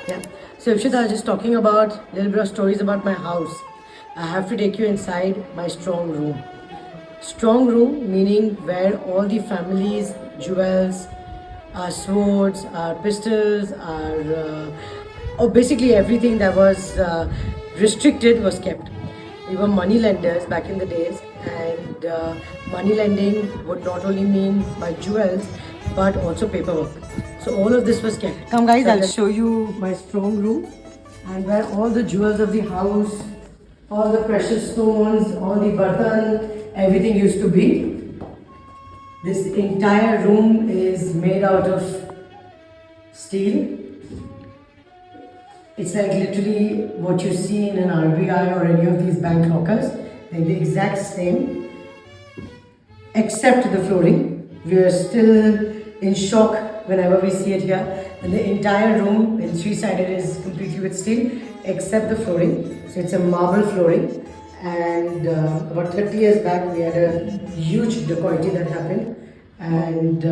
Yeah. So Ifshita, just talking about a little bit of stories about my house. I have to take you inside my strong room. Strong room meaning where all the family's jewels, our swords, our pistols, or basically everything that was restricted was kept. We were money lenders back in the days, and money lending would not only mean my jewels but also paperwork. So all of this was kept. Come, guys, I'll show you my strong room and where all the jewels of the house, all the precious stones, all the bartan, everything used to be. This entire room is made out of steel. It's like literally what you see in an RBI or any of these bank lockers. They're the exact same, except the flooring. We are still in shock whenever we see it here. And the entire room in three-sided is completely with steel, except the flooring. So it's a marble flooring. And about 30 years back, we had a huge dacoity that happened. And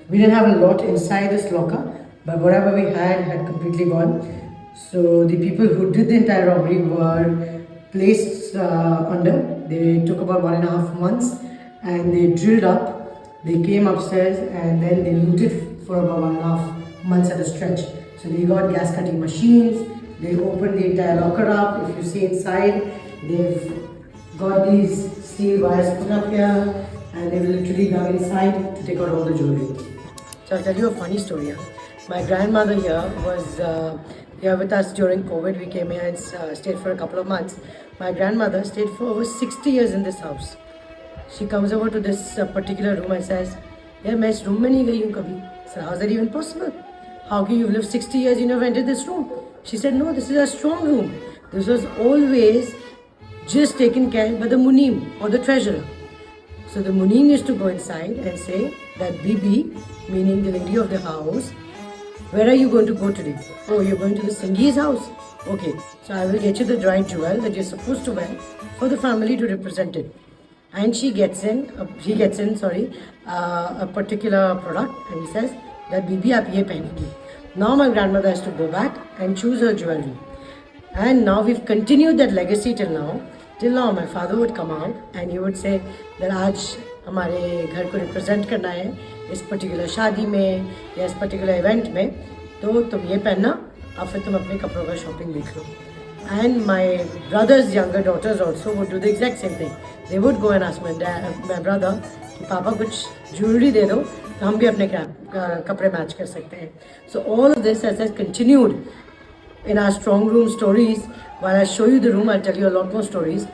we didn't have a lot inside this locker, but whatever we had completely gone. So the people who did the entire robbery were placed under. They took about 1.5 months and they drilled up. They came upstairs and then they looted for about 1.5 months at a stretch. So they got gas cutting machines. They opened the entire locker up. If you see inside, they've got these steel wires put up here and they've literally gone inside to take out all the jewelry. So I'll tell you a funny story. My grandmother here was here with us during COVID. We came here and stayed for a couple of months. My grandmother stayed for over 60 years in this house. She comes over to this particular room and says, "Yeah, मैं इस room में नहीं गई हूँ कभी." I said, "How's that even possible? How can you've lived 60 years, you never entered this room?" She said, "No, this is a strong room. This was always just taken care by the munim or the treasurer." So the munim used to go inside and say that Bibi, meaning the lady of the house, "Where are you going to go today?" "Oh, you're going to the Singhi's house? Okay, so I will get you the right jewel that you're supposed to wear for the family to represent it." And he gets in a particular product and he says that Bibi aap ye pehenegi. Now my grandmother has to go back and choose her jewelry. And now we've continued that legacy till now. Till now my father would come out and he would say that आज हमारे घर को represent करना है इस particular शादी में या इस पर्टिकुलर इवेंट में, तो तुम ये पहनना और फिर तुम अपने कपड़ों का शॉपिंग देख लो. And my brother's younger daughters also would do the exact same thing. They would go and ask my brother कि पापा कुछ ज्वेलरी दे दो तो हम भी अपने कपड़े मैच कर सकते हैं. So all of this has continued in our strong room stories. While I show you the room, I'll tell you a lot more stories.